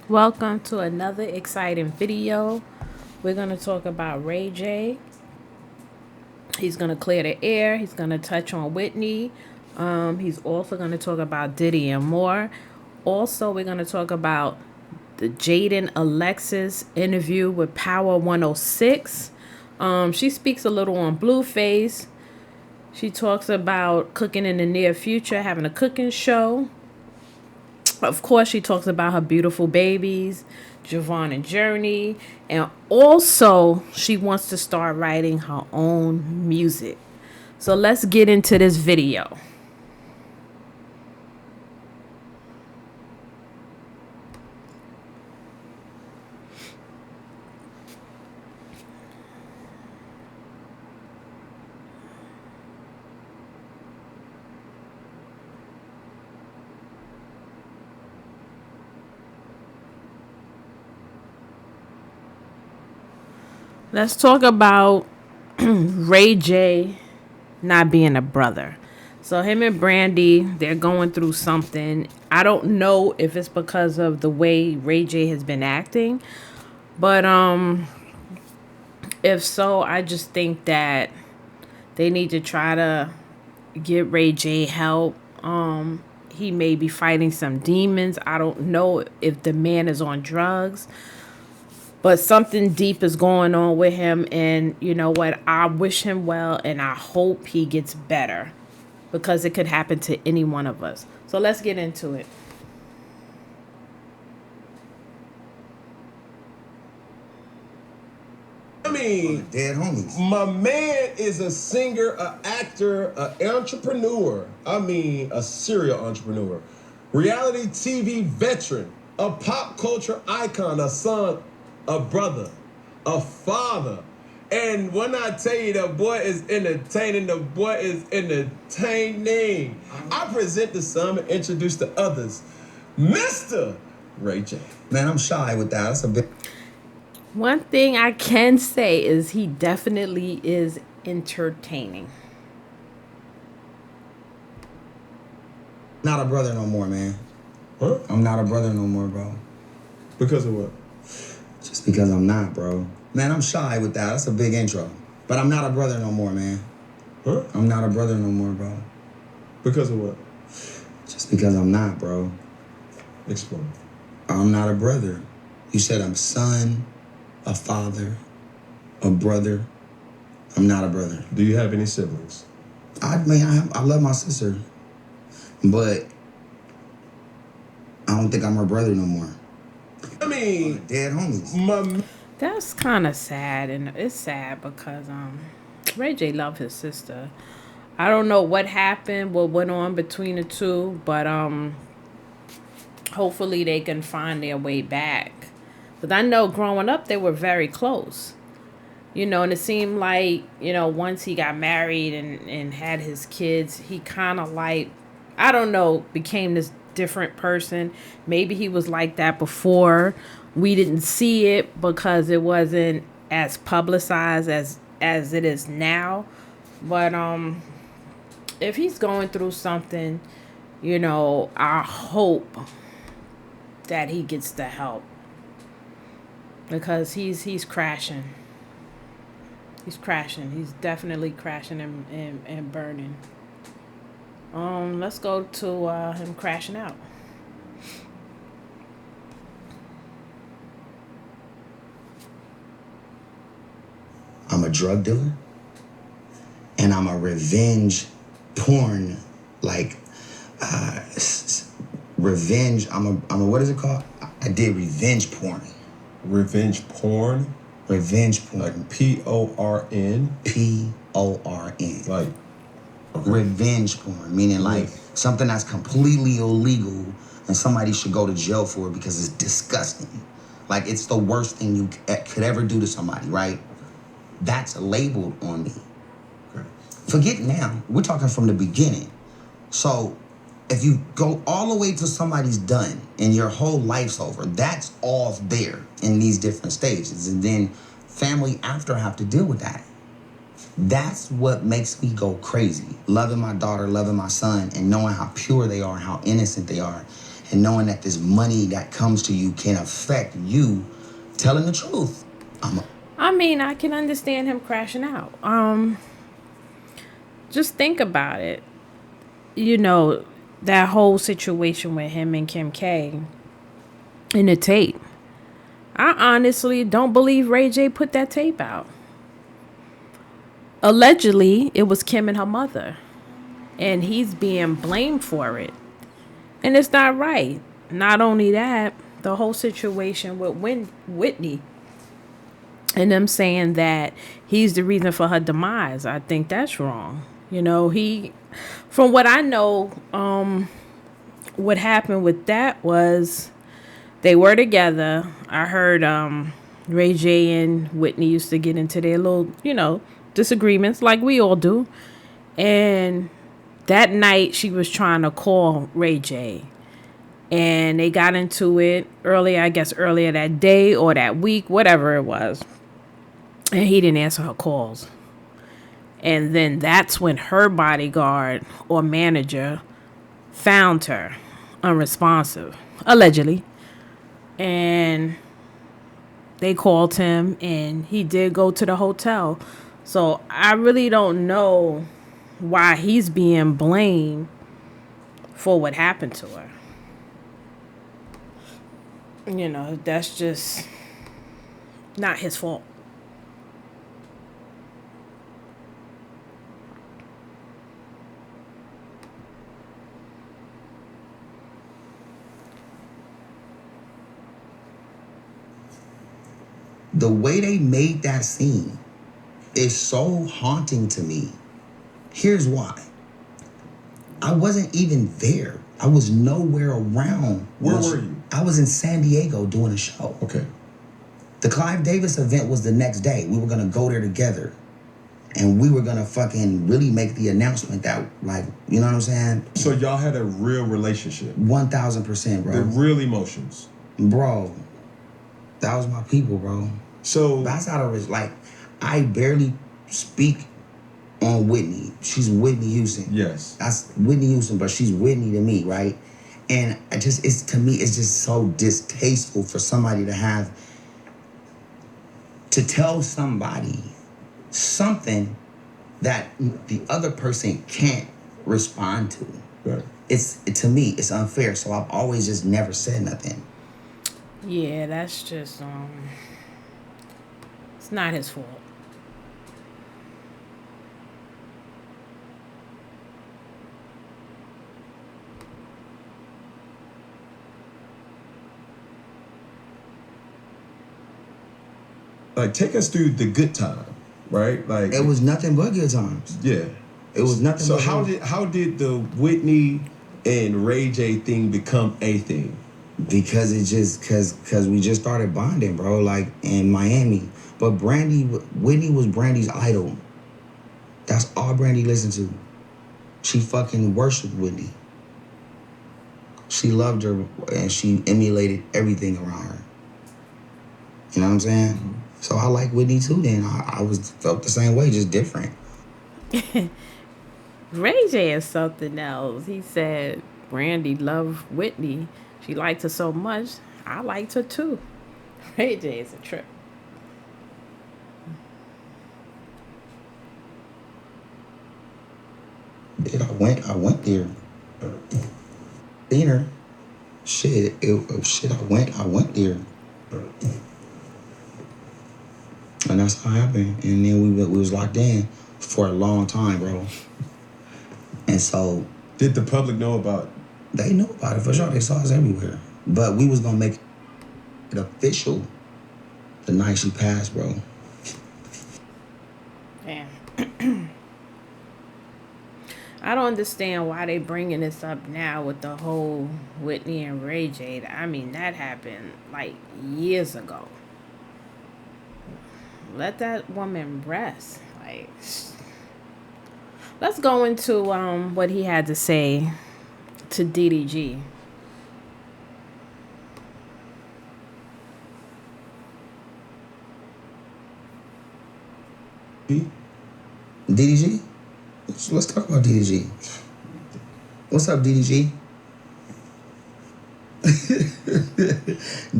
Welcome to another exciting video. We're going to talk about Ray J. He's going to clear the air. He's going to touch on Whitney. He's also going to talk about Diddy and more. Also, we're going to talk about the Jaidyn Alexis interview with Power 106. She speaks a little on Blueface. She talks about cooking in the near future, having a cooking show. Of course, she talks about her beautiful babies, Javon and Journey, and also she wants to start writing her own music. So let's get into this video. Let's talk about Ray J not being a brother. So him and Brandy, they're going through something. I don't know if it's because of the way Ray J has been acting, but if so, I just think that they need to try to get Ray J help. He may be fighting some demons. I don't know if the man is on drugs, but something deep is going on with him. And you know what? I wish him well and I hope he gets better because it could happen to any one of us. So let's get into it. I mean, dead homies. my man is a singer, an actor, an entrepreneur. I mean, a serial entrepreneur, reality TV veteran, a pop culture icon, a son, a brother, a father. And when I tell you the boy is entertaining, the boy is entertaining. I present the son and introduce the others, Mr. Ray J. Man, I'm shy with that. That's a bit. One thing I can say is he definitely is entertaining. Not a brother no more, man. Huh? I'm not a brother no more, bro. Because of what? Just because I'm not, bro. Man, I'm shy with that. That's a big intro. But I'm not a brother no more, man. Huh? I'm not a brother no more, bro. Because of what? Just because I'm not, bro. Explain. I'm not a brother. You said I'm son, a father, a brother. I'm not a brother. Do you have any siblings? I love my sister. But I don't think I'm her brother no more. I mean, Dead homies. That's kind of sad, and it's sad because Ray J loved his sister. I don't know what happened, what went on between the two, but hopefully they can find their way back. But I know growing up they were very close. You know, and it seemed like, you know, once he got married and had his kids, he kind of like, I don't know, became this different person. Maybe he was like that before. We didn't see it because it wasn't as publicized as it is now. But if he's going through something, you know, I hope that he gets the help because he's crashing. He's crashing. He's definitely crashing and burning. Let's go to him crashing out. I'm a drug dealer. And I'm a revenge porn, like, revenge. I'm a, what is it called? I did revenge porn. Revenge porn? Revenge porn. Like P-O-R-N? P-O-R-N. Like, okay. Revenge porn, meaning like something that's completely illegal and somebody should go to jail for it because it's disgusting. Like, it's the worst thing you could ever do to somebody, right? That's labeled on me. Okay. Forget now. We're talking from the beginning. So if you go all the way to somebody's done and your whole life's over, that's all there in these different stages. And then family after have to deal with that. That's what makes me go crazy. Loving my daughter, loving my son, and knowing how pure they are, how innocent they are, and knowing that this money that comes to you can affect you telling the truth. I mean, I can understand him crashing out. Just think about it. You know, that whole situation with him and Kim K in the tape. I honestly don't believe Ray J put that tape out. Allegedly, it was Kim and her mother, and he's being blamed for it. And it's not right. Not only that, the whole situation with Whitney and them saying that he's the reason for her demise, I think that's wrong. You know, from what I know, what happened with that was they were together. I heard Ray J and Whitney used to get into their little, disagreements like we all do. And that night she was trying to call Ray J. And they got into it earlier that day or that week, whatever it was. And he didn't answer her calls. And then that's when her bodyguard or manager found her unresponsive, allegedly. And they called him and he did go to the hotel. So I really don't know why he's being blamed for what happened to her. You know, that's just not his fault. The way they made that scene is so haunting to me. Here's why. I wasn't even there. I was nowhere around. Where were you? I was in San Diego doing a show. Okay. The Clive Davis event was the next day. We were going to go there together. And we were going to fucking really make the announcement that, like, you know what I'm saying? So y'all had a real relationship. 1,000%, bro. The real emotions. Bro, that was my people, bro. So that's how I barely speak on Whitney. She's Whitney Houston. Yes. That's Whitney Houston, but she's Whitney to me, right? And it's just so distasteful for somebody to tell somebody something that the other person can't respond to. Right. To me, it's unfair. So I've always just never said nothing. Yeah, that's just it's not his fault. Like, take us through the good time, right? Like, it was nothing but good times. Yeah. It was nothing. So how did the Whitney and Ray J thing become a thing? Because because we just started bonding, bro, like in Miami. But Whitney was Brandy's idol. That's all Brandy listened to. She fucking worshiped Whitney. She loved her and she emulated everything around her. You know what I'm saying? Mm-hmm. So I like Whitney too then. I felt the same way, just different. Ray J is something else. He said Brandy loved Whitney. She liked her so much. I liked her too. Ray J is a trip. I went there. Seen her. I went there. And that's how it happened. And then we was locked in for a long time, bro. And so... Did the public know about it? They knew about it, for sure. They saw us everywhere. But we was going to make it official the night she passed, bro. Damn. I don't understand why they bringing this up now with the whole Whitney and Ray J. I mean, that happened like years ago. Let that woman rest. Like, let's go into what he had to say to DDG. DDG? Let's talk about DDG. What's up, DDG?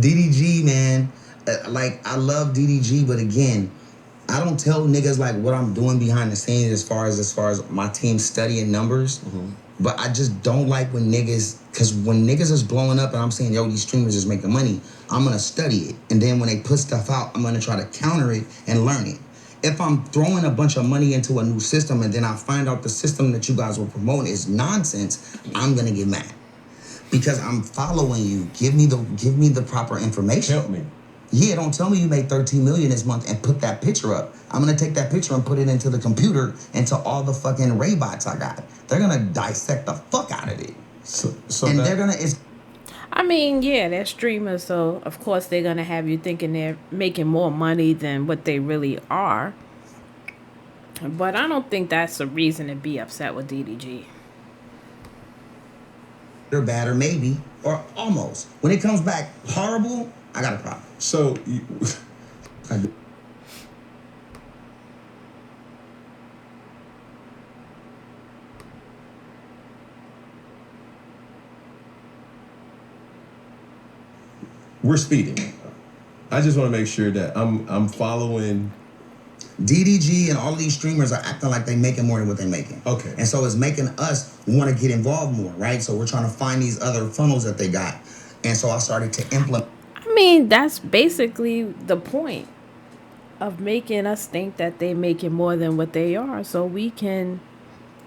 DDG, man. Like, I love DDG, but again, I don't tell niggas like what I'm doing behind the scenes as far as my team studying numbers. But I just don't like when niggas, because when niggas is blowing up and I'm saying, yo, these streamers is making money, I'm gonna study it. And then when they put stuff out, I'm gonna try to counter it and learn it. If I'm throwing a bunch of money into a new system and then I find out the system that you guys were promoting is nonsense, I'm gonna get mad. Because I'm following you. Give me the proper information. Help me. Yeah, don't tell me you made 13 million this month and put that picture up. I'm gonna take that picture and put it into the computer, into all the fucking Ray bots I got. They're gonna dissect the fuck out of it. I mean, yeah, they're streamers, so of course they're gonna have you thinking they're making more money than what they really are. But I don't think that's a reason to be upset with DDG. They're bad, or maybe, or almost. When it comes back horrible, I got a problem. So, we're speeding. I just want to make sure that I'm following. DDG and all these streamers are acting like they making more than what they're making. Okay. And so it's making us want to get involved more, right? So we're trying to find these other funnels that they got. And so I started to implement. I mean, that's basically the point of making us think that they're making more than what they are, so we can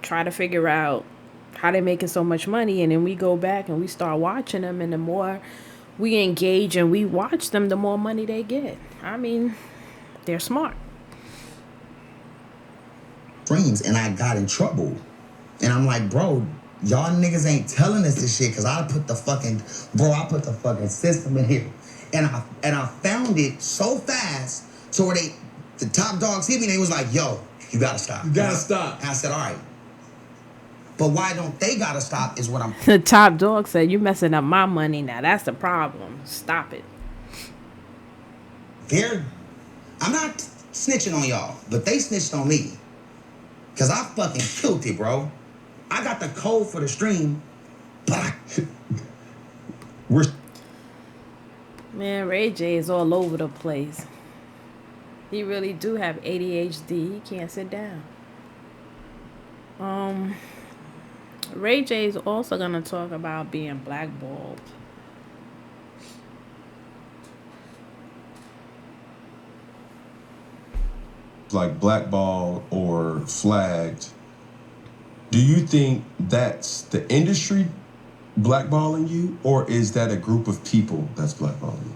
try to figure out how they're making so much money, and then we go back and we start watching them, and the more we engage and we watch them, the more money they get. I mean, they're smart. Streams, and I got in trouble. And I'm like, bro, y'all niggas ain't telling us this shit, because I put the fucking system in here. And I found it so fast to where the top dogs hit me, and they was like, yo, you gotta stop. You gotta stop. And I said, all right. But why don't they gotta stop is what I'm... The top dog said, you messing up my money now. That's the problem. Stop it. I'm not snitching on y'all, but they snitched on me. Because I fucking killed it, bro. I got the code for the stream, but Man, RayJ is all over the place. He really do have ADHD. He can't sit down. RayJ is also gonna talk about being blackballed. Like blackballed or flagged. Do you think that's the industry blackballing you, or is that a group of people that's blackballing you?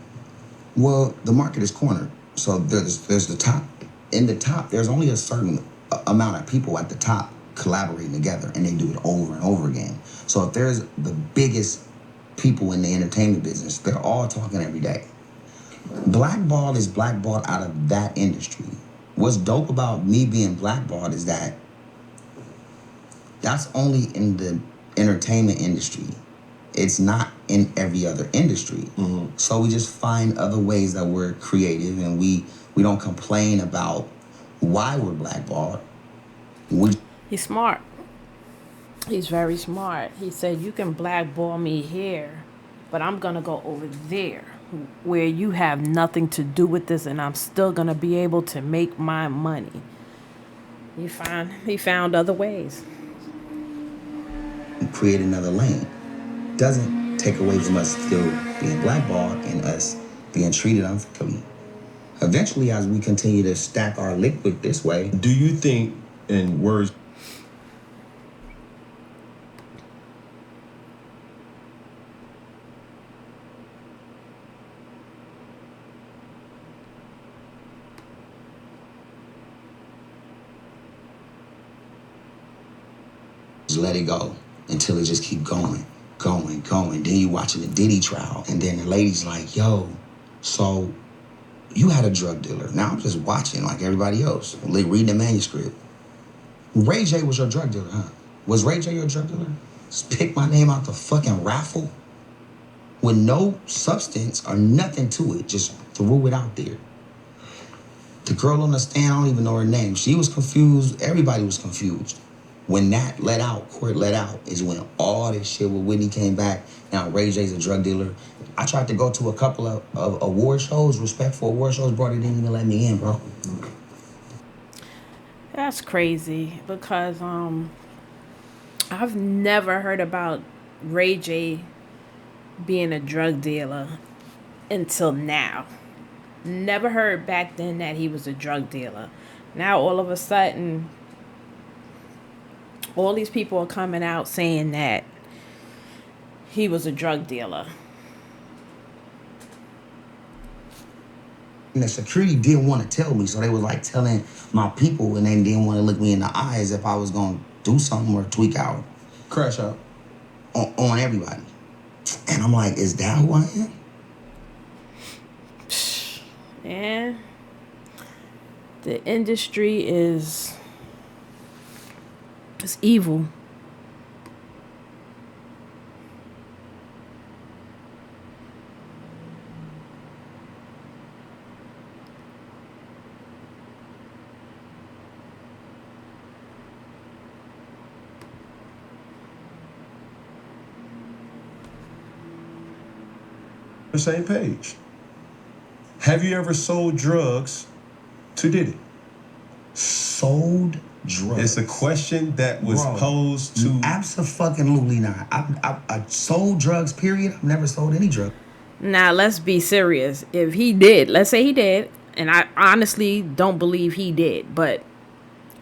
Well, the market is cornered. So there's the top. In the top, there's only a certain amount of people at the top collaborating together, and they do it over and over again. So if there's the biggest people in the entertainment business, they're all talking every day. Blackballed is blackballed out of that industry. What's dope about me being blackballed is that that's only in the entertainment industry. It's not in every other industry. So we just find other ways that we're creative, and we don't complain about why we're blackballed. He's smart. He's very smart. He said, you can blackball me here, but I'm going to go over there where you have nothing to do with this, and I'm still going to be able to make my money. He found other ways. Create another lane. Doesn't take away from us still being blackballed and us being treated unfairly. Eventually, as we continue to stack our liquid this way. Do you think, in words, just let it go until it just keep going. Then you watching the Diddy trial, and then the lady's like, yo, so you had a drug dealer. Now I'm just watching like everybody else, reading the manuscript. RayJ was your drug dealer, huh? Was RayJ your drug dealer? Just pick my name out the fucking raffle with no substance or nothing to it, just threw it out there. The girl on the stand, I don't even know her name. She was confused. Everybody was confused. When that court let out, is when all this shit with Whitney came back. Now RayJ's a drug dealer. I tried to go to a couple of award shows, respectful award shows, bro. They didn't even let me in, bro. That's crazy because I've never heard about Ray J being a drug dealer until now. Never heard back then that he was a drug dealer. Now all of a sudden, all these people are coming out saying that he was a drug dealer. And the security didn't want to tell me, so they was like telling my people, and they didn't want to look me in the eyes if I was gonna do something or tweak out, Crash out. on everybody. And I'm like, is that who I am? Yeah. The industry is evil. The same page. Have you ever sold drugs to Diddy? Sold drugs. It's a question that was posed to. Absolutely not. I sold drugs, period. I've never sold any drugs. Now, let's be serious. If he did, let's say he did, and I honestly don't believe he did, but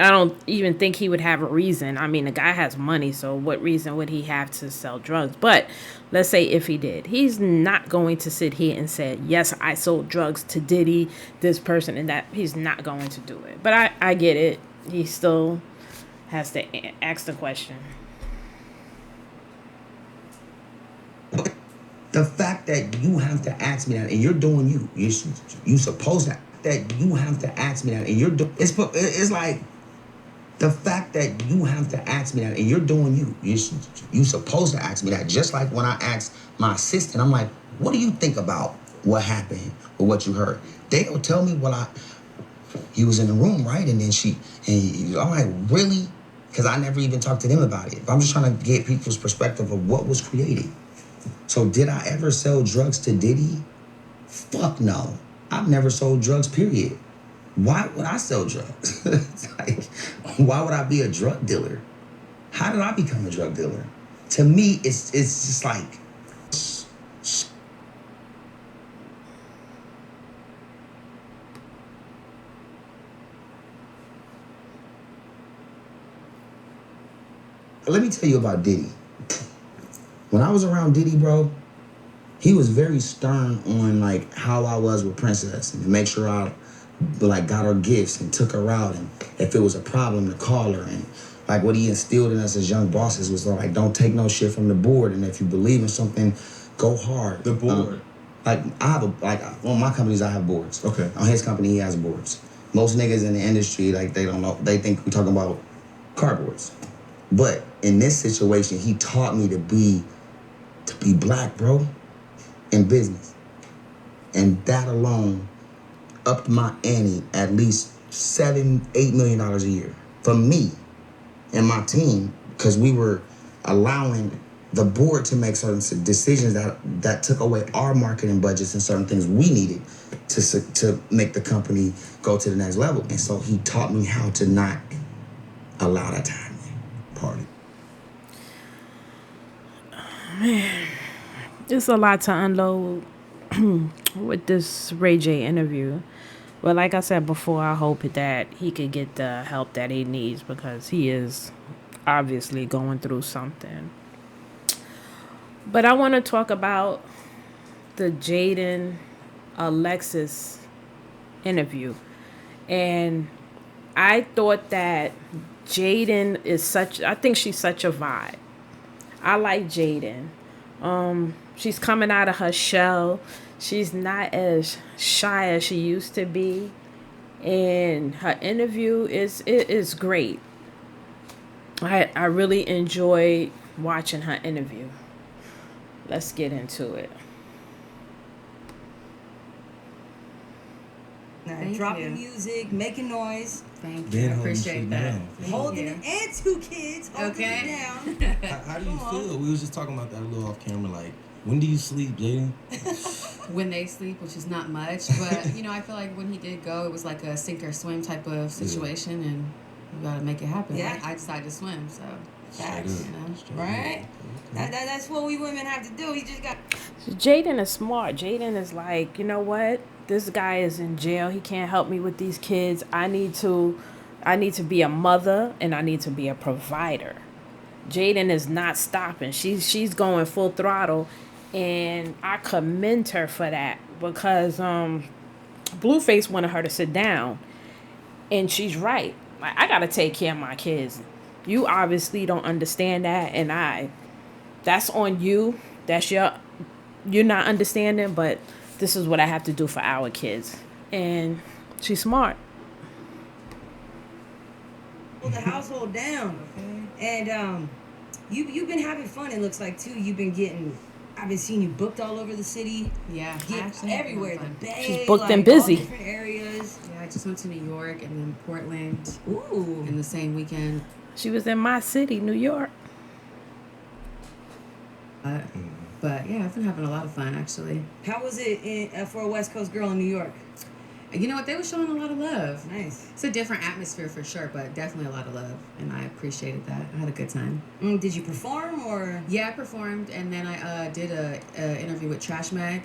I don't even think he would have a reason. I mean, the guy has money, so what reason would he have to sell drugs? But let's say if he did, he's not going to sit here and say, yes, I sold drugs to Diddy, this person, and that. He's not going to do it. But I get it. He still has to ask the question. The fact that you have to ask me that, and you're doing you supposed to, that you have to ask me that, and you're doing, it's like, the fact that you have to ask me that, and you're doing you supposed to ask me that. Just like when I asked my assistant, I'm like, what do you think about what happened or what you heard? They don't tell me he was in the room, right? And then I'm like, really? Because I never even talked to them about it. I'm just trying to get people's perspective of what was created. So did I ever sell drugs to Diddy? Fuck no. I've never sold drugs, period. Why would I sell drugs? Like, why would I be a drug dealer? How did I become a drug dealer? To me, it's just like, let me tell you about Diddy. When I was around Diddy, bro, he was very stern on like how I was with Princess, and to make sure I got her gifts and took her out, and if it was a problem to call her, and like what he instilled in us as young bosses was like, don't take no shit from the board, and if you believe in something, go hard. The board. I have on my companies I have boards. Okay. On his company he has boards. Most niggas in the industry, like, they don't know, they think we talking about cardboards. But in this situation, he taught me to be black, bro, in business. And that alone upped my ante at least $7-8 million a year for me and my team, because we were allowing the board to make certain decisions that took away our marketing budgets and certain things we needed to make the company go to the next level. And so he taught me how to not allow that time party. Man, it's a lot to unload with this Ray J interview. But like I said before, I hope that he could get the help that he needs, because he is obviously going through something. But I want to talk about the Jaidyn Alexis interview. And I thought that Jaidyn I think she's such a vibe. I like Jaidyn. She's coming out of her shell. She's not as shy as she used to be. And her interview is great. I really enjoyed watching her interview. Let's get into it. Thank dropping you. music, making noise, Thank you. Been I holding appreciate shit that. down. Thank holding you. it, and 2 kids holding Okay. it down. How do you Come on. feel? We was just talking about that a little off camera. Like, when do you sleep, Jaidyn? When they sleep, which is not much, but you know, I feel like when he did go, it was like a sink or swim type of situation, and you gotta make it happen. Yeah. I decided to swim, so Facts. you know. Straight Right? up. That's what we women have to do. You just got. Jaden is smart. Jaden is like, you know what? This guy is in jail. He can't help me with these kids. I need to be a mother and I need to be a provider. Jaden is not stopping. She's going full throttle, and I commend her for that because Blueface wanted her to sit down, and she's right. Like, I gotta take care of my kids. You obviously don't understand that, and that's on you. That's you're not understanding, but this is what I have to do for our kids. And she's smart. Hold the household down. And you've been having fun. It looks like too. I've been seeing you booked all over the city. Yeah, I Get actually have everywhere. The fun. Bay. She's booked like, and busy. All different areas. Yeah, I just went to New York and then Portland Ooh. in the same weekend. She was in my city, New York. But yeah, I've been having a lot of fun actually. How was it for a West Coast girl in New York? You know what? They were showing a lot of love. Nice. It's a different atmosphere for sure, but definitely a lot of love, and I appreciated that. I had a good time. Did you perform or? Yeah, I performed, and then I did a interview with Trash Mag.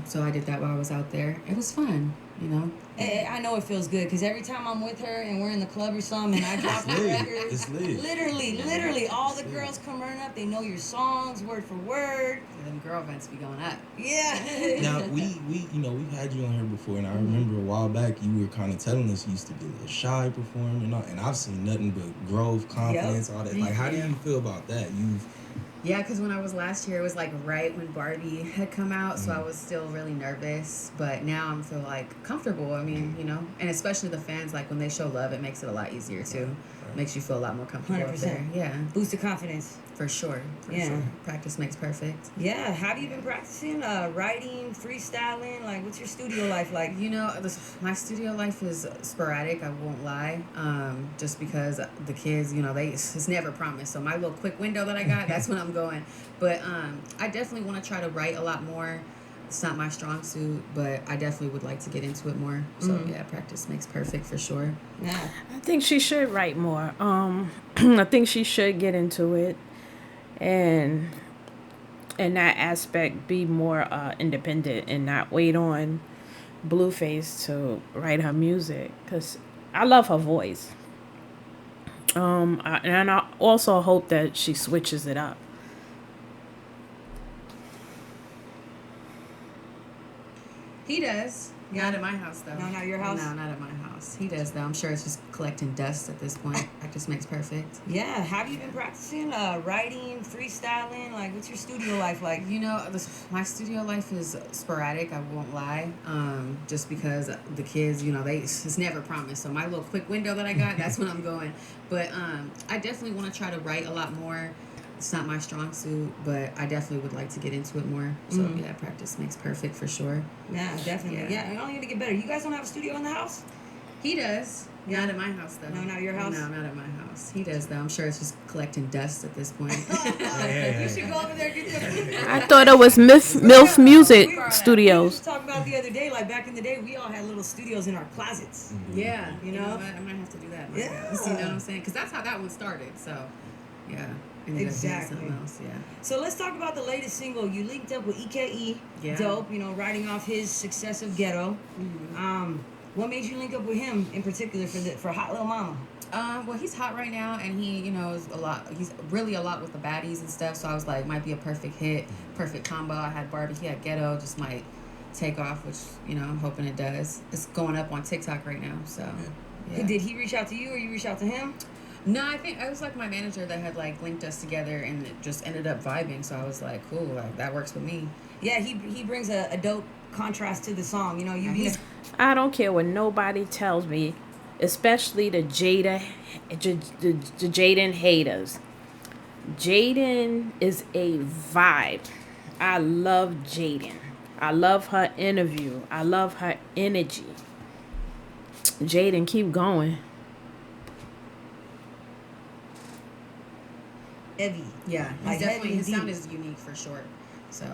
So I did that while I was out there. It was fun, you know. I know it feels good because every time I'm with her and we're in the club or something and I drop a lit. record, It's lit. literally, all the girls come running up. They know your songs word for word. And them girl events be going up. Yeah. Now we've had you on here before, and I remember a while back you were kind of telling us you used to be a little shy performing and all, and I've seen nothing but growth, confidence, all that. Like, how do you feel about that? Yeah, because when I was last year, it was like right when Barbie had come out, so I was still really nervous. But now I'm feel like comfortable. I mean, you know, and especially the fans, like when they show love, it makes it a lot easier too. Makes you feel a lot more comfortable up there. 100%. Yeah, Boost of confidence. for sure. For Yeah. sure. Practice makes perfect. Yeah. Have you been practicing writing, freestyling? Like, what's your studio life like? You know, my studio life is sporadic. I won't lie. Just because the kids, you know, it's never promised. So my little quick window that I got, that's when I'm going. But I definitely want to try to write a lot more. It's not my strong suit, but I definitely would like to get into it more. So yeah, practice makes perfect for sure. Yeah. I think she should write more. I think she should get into it, and in that aspect, be more independent and not wait on Blueface to write her music. Cause I love her voice. And I also hope that she switches it up. He does. Not at my house, though. No, not your house? No, not at my house. He does, though. I'm sure it's just collecting dust at this point. Practice makes perfect. Yeah. Have you been practicing writing, freestyling? Like, what's your studio life like? You know, my studio life is sporadic. I won't lie. Just because the kids, you know, it's never promised. So my little quick window that I got, that's when I'm going. But I definitely want to try to write a lot more. It's not my strong suit, but I definitely would like to get into it more. So yeah, practice makes perfect for sure. Yeah, definitely. Yeah, I only need to get better. You guys don't have a studio in the house? He does. Yeah. Not at my house, though. No, not your house? No, not at my house. He does, though. I'm sure it's just collecting dust at this point. You should go over there and get them. I thought it was MILF Music We were Studios. just talking about the other day, like back in the day, we all had little studios in our closets. Yeah, You you know? know what? I might have to do that. Yeah. You know what I'm saying? Because that's how that one started. So, yeah. Ended up doing Exactly. something else. Yeah. So let's talk about the latest single. You linked up with EKE, Yeah. Dope, you know, writing off his success of Ghetto. What made you link up with him in particular for Hot Lil Mama? Well, he's hot right now, and he, you know, is a lot. He's really a lot with the baddies and stuff. So I was like, might be a perfect hit, perfect combo. I had Barbie, he had Ghetto, just might take off, which, you know, I'm hoping it does. It's going up on TikTok right now. So, yeah. Did he reach out to you or you reached out to him? No, I think it was like my manager that had like linked us together, and it just ended up vibing. So I was like, cool, like that works with me. Yeah, he brings a dope contrast to the song. You know, I don't care what nobody tells me, especially the Jaden haters. Jaden is a vibe. I love Jaden. I love her interview. I love her energy. Jaidyn, keep going. Heavy. Yeah, Like he's definitely, heavy his sound deep. is unique for sure. So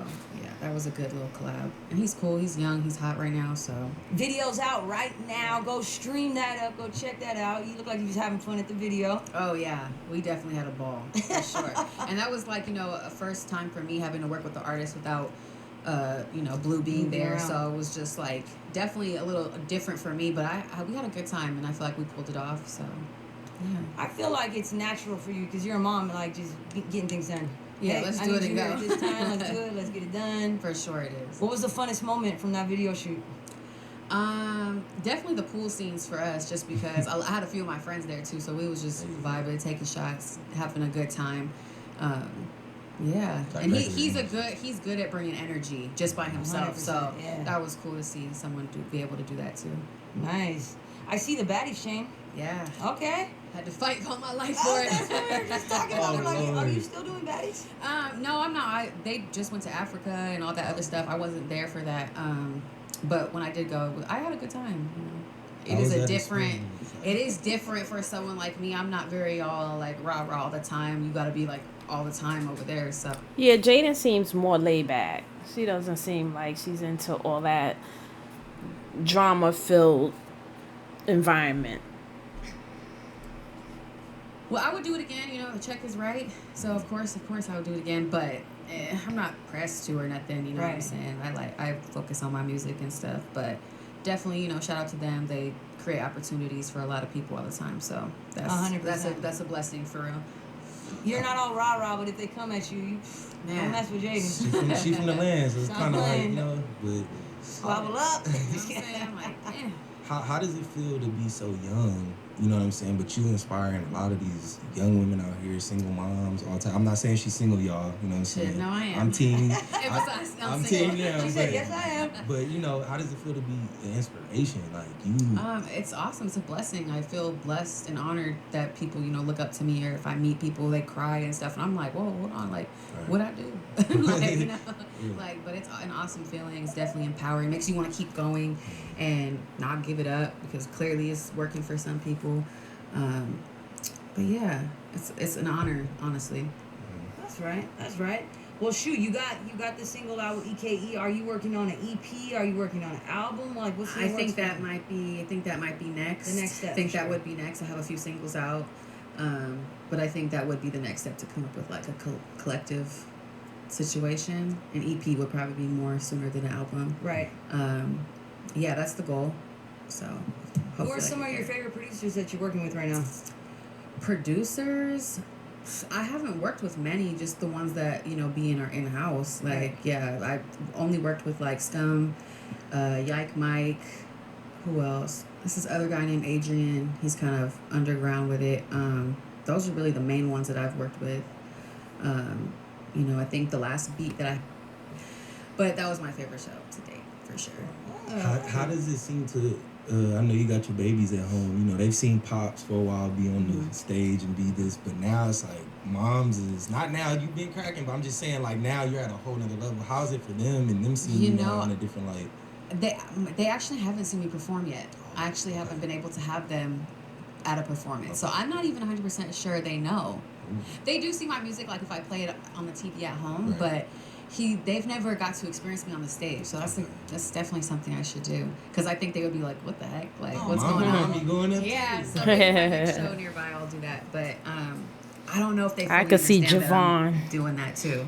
yeah, that was a good little collab. And he's cool. He's young. He's hot right now. So Video's out right now. Go stream that up. Go check that out. You look like you was having fun at the video. oh yeah, we definitely had a ball for sure. And that was like, you know, a first time for me having to work with the artist without you know, Blue being there. around. So it was just like definitely a little different for me, but we had a good time, and I feel like we pulled it off. So yeah. I feel like it's natural for you because you're a mom, like just getting things done. Yeah, Hey, let's I do need it and you here go. at this time. Let's do it. Let's get it done. For sure it is. What was the funnest moment from that video shoot? Definitely the pool scenes for us, just because I had a few of my friends there too, so we was just vibing, taking shots, having a good time. Yeah, and he's good at bringing energy just by himself. So yeah. that was cool to see someone be able to do that too. Nice. I see the baddies, Shane. Yeah, Okay. had to fight all my life Oh, for it. that's what we were just talking about. Oh, We're like, are Lord. you still doing baddies? No, I'm not. They just went to Africa and all that other stuff. I wasn't there for that. But when I did go, I had a good time. You know, How was that different. experience? It is different for someone like me. I'm not very all like rah all the time. You got to be like all the time over there. So Yeah, Jaidyn seems more laid back. She doesn't seem like she's into all that drama-filled environment. well, I would do it again. You know, the check is right. So of course, I would do it again. But I'm not pressed to or nothing. You know what I'm Right. saying? I focus on my music and stuff. But definitely, you know, shout out to them. They create opportunities for a lot of people all the time. So that's 100%. that's a blessing for real. You're not all rah-rah, but if they come at you, Man. don't mess with She Jaidyn. she from the land, so it's Stop kind of like, playing. you know, but Squabble up. You know what I'm saying? I'm like, damn. how does it feel to be so young? You know what I'm saying? But you inspiring a lot of these young women out here, single moms, all the time. I'm not saying she's single, y'all. You know what I'm saying? Shit, no, I am. I'm team. Besides, I'm I'm single. team. Yeah, She said, yes, I am. But you know, how does it feel to be an inspiration? Like you. It's awesome. It's a blessing. I feel blessed and honored that people, you know, look up to me, or if I meet people, they cry and stuff, and I'm like, whoa, hold on, like, Right. what I do? Like, you know, Yeah. like, but it's an awesome feeling. It's definitely empowering. Makes you want to keep going and not give it up, because clearly it's working for some people. But yeah, it's an honor, honestly. That's right. That's right. Well, shoot, you got the single out with EKE. Are you working on an EP? Are you working on an album? Like, what's the I think that might be next. The next step, I think sure. that would be next. I have a few singles out, but I think that would be the next step, to come up with like a collective situation. An EP would probably be more sooner than an album. Right. Yeah, that's the goal. So, Who are hopefully I some get of your there. favorite producers that you're working with right now? Producers? I haven't worked with many, just the ones that, you know, be in our in-house. Like, yeah, I only worked with like Scum, Yike Mike, who else? This is other guy named Adrian. He's kind of underground with it. Those are really the main ones that I've worked with. You know, I think the last beat but that was my favorite show to date, for sure. How does it seem to? I know you got your babies at home. You know, they've seen Pops for a while be on the stage and be this, but now it's like moms is not now. You've been cracking, but I'm just saying, like, now you're at a whole nother level. How's it for them and them seeing you now in a different light? They actually haven't seen me perform yet. I actually haven't been able to have them at a performance, so I'm not even 100% sure they know. They do see my music, like if I play it on the TV at home, Right. but they've never got to experience me on the stage. So that's definitely something I should do, because I think they would be like, "What the heck? Like, what's Mom, going on?" You going up Yeah, too. so maybe my next show nearby, I'll do that. But I don't know if they. I fully could see understand that I'm Javon doing that too.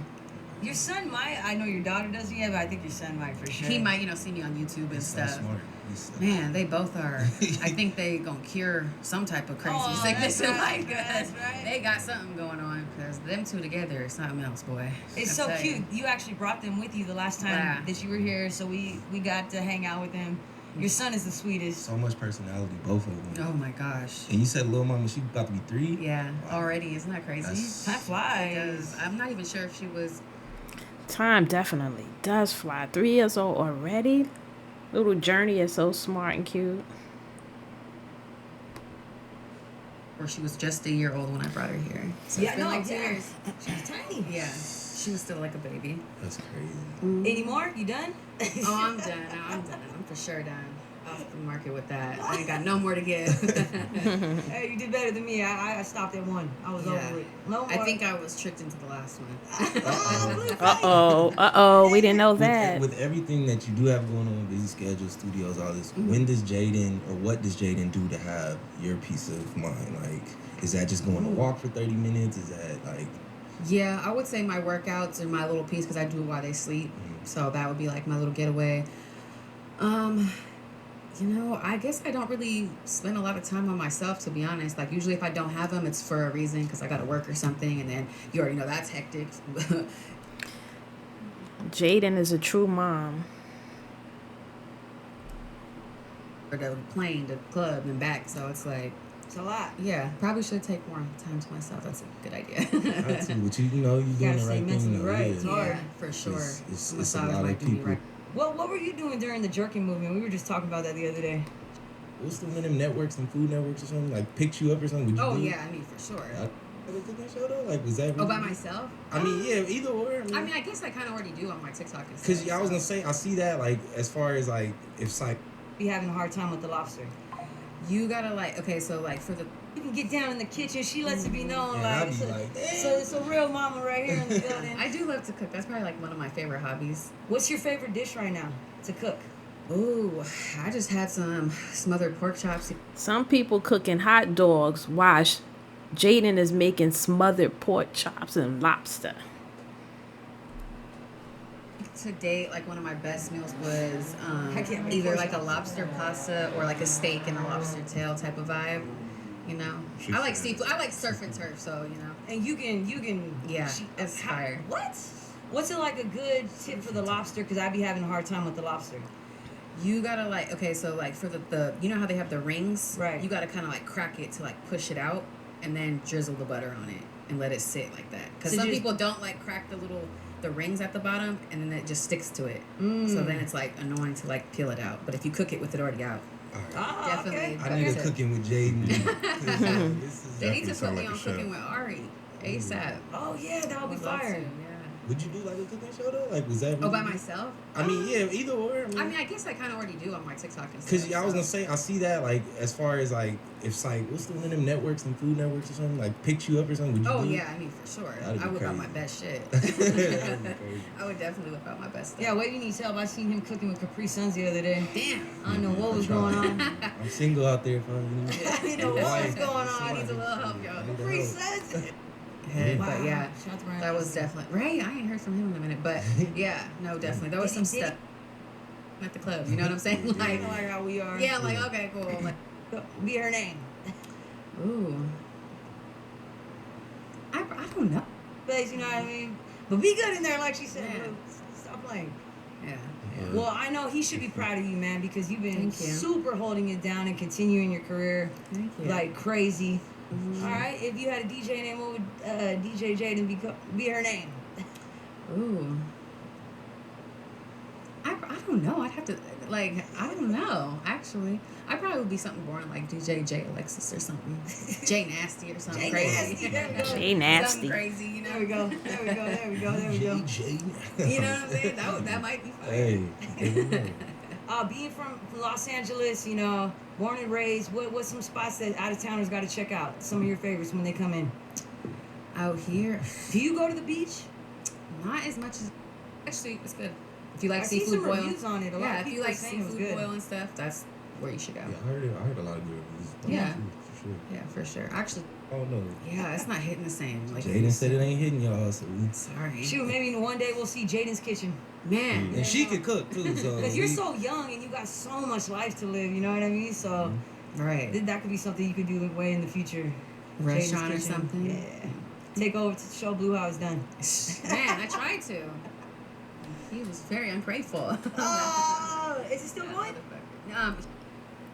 Your son might. I know your daughter doesn't yet, but I think your son might for sure. He might, you know, see me on YouTube and He's so stuff. smart. He's so Man, they both are. I think they gonna cure some type of crazy Oh, sickness in that's my right, that's right. They got something going on, because them two together is something else, boy. It's I so tell cute. you. You actually brought them with you the last time Yeah. that you were here, so we got to hang out with them. Your son is the sweetest. So much personality, both of them. Oh my gosh. And you said little mama, she about to be 3? Yeah, already. Isn't that crazy? That's- Time flies. Because I'm not even sure if she was. Time definitely does fly. 3 years old already. Little Journey is so smart and cute. Or she was just a year old when I brought her here. So Yeah, it's been no, like 2 yeah. years. She's tiny. Yeah, she was still like a baby. That's crazy. Any more? You done? Oh, I'm done. I'm done. I'm for sure done. off the market with that. I ain't got no more to give. Hey, you did better than me. I stopped at 1. I was over it. No more. I think I was tricked into the last one. We didn't know that. With everything that you do have going on, busy schedule, studios, all this, when does Jaidyn, or what does Jaidyn do to have your peace of mind? Like, is that just going to walk for 30 minutes? Is that like... Yeah, I would say my workouts are my little piece because I do it while they sleep. So that would be like my little getaway. You know, I guess I don't really spend a lot of time on myself, to be honest. Like, usually if I don't have them, it's for a reason, because I got to work or something, and then you already know that's hectic. Jaidyn is a true mom. Or the plane, the club, and back, so it's like... It's a lot. Yeah, probably should take more time to myself. That's a good idea. Not too, but you know, you're doing the right thing. Right. Yeah. It's hard. Yeah, for sure. It's a lot of people. What were you doing during the jerking movement? We were just talking about that the other day. What's the one of them networks and food networks or something? Like, picked you up or something? Would you do? Yeah, I mean, for sure. A cooking show though? Like, was that really... Oh, by myself? I mean, yeah, either or. I mean, I guess I kind of already do on my TikTok and stuff. Because I was going to say, I see that, like, as far as, like, if it's like... Be having a hard time with the lobster. You gotta, like, okay, so, like, for the... You can get down in the kitchen. She lets it be known, Yeah, like, I'd be like, so it's a real mama right here in the building. I do love to cook. That's probably, like, one of my favorite hobbies. What's your favorite dish right now to cook? Ooh, I just had some smothered pork chops. Some people cooking hot dogs while Jaidyn is making smothered pork chops and lobster. To date, like, one of my best meals was I can't make either pork like a chops. lobster pasta or like a steak and a lobster tail type of vibe. You know, I like seafood. I like surf and turf, so you know. And you can. Yeah, it's fire. What? What's it like a good tip for the lobster? Because I'd be having a hard time with the lobster. You gotta like, okay, so like for the you know how they have the rings? Right. You gotta kind of like crack it to like push it out and then drizzle the butter on it and let it sit like that. Because some people don't like crack the rings at the bottom and then it just sticks to it. So then it's like annoying to like peel it out. But if you cook it with it already out, definitely. Okay. I need a cooking with Jaidyn. They need to put me on Cooking with Ari ASAP. Oh yeah, that would be fire. Would you do like a cooking show though? Like, was that? Oh, by myself? I mean, yeah, either or. I mean, I guess I kind of already do on my TikTok and stuff. Because I was gonna say, I see that like as far as like if it's like what's the one of them networks and food networks or something, like picked you up or something. Would you? Oh do? yeah, I mean for sure. That'd be I whip out crazy. my best shit. I would definitely whip out my best stuff. Yeah, wait, you need help. I seen him cooking with Capri Suns the other day. Damn. I don't know what was going on. I'm single out there, fun. I didn't know what was going on. Needs a little help, y'all. Capri Suns. But yeah, Shout out to Ryan that was Johnson. definitely Ray. I ain't heard from him in a minute, but yeah, no, definitely there was some stuff at the club. You know what I'm saying? Like, Like how we are. yeah, like okay, cool. Like, Be her name. ooh, I don't know. Babes, you know what I mean? But be good in there, like she said. Yeah. Bro. Stop playing. Yeah. Well, I know he should be proud of you, man, because you've been Thank you. super holding it down and continuing your career Thank you. like crazy. All right, if you had a DJ name, what would DJ Jaidyn be her name? Ooh. I don't know. I'd have to, like, I don't know, actually. I probably would be something boring like DJ J Alexis or something. J Nasty or something J crazy. Nasty, there we go. Jay Nasty. Something crazy, you know? There we go. There we go. There we go. There we go. You know what I'm saying? That might be fun. Hey, never know. Being from Los Angeles, you know, born and raised, what's some spots that out of towners got to check out? Some of your favorites when they come in. Out here, Do you go to the beach? not as much as, actually, it's good. If you like I see seafood some boil. reviews on it. A lot Yeah, of if you people like are saying it was seafood good. boil and stuff, that's where you should go. Yeah, I heard a lot of good reviews. Yeah. For sure. Yeah, for sure. Actually, Oh no. yeah, it's not hitting the same. Like Jaidyn said it ain't hitting y'all, so sorry. Shoot, maybe one day we'll see Jaden's kitchen. Man. and she could cook too. So Because you're so young and you got so much life to live, you know what I mean? So Right. that could be something you could do way in the future. Restaurant or Jaden's kitchen. something. Yeah. Take over to show Blue how it's done. Man, I tried to. He was very ungrateful. Oh, is it still going? Um,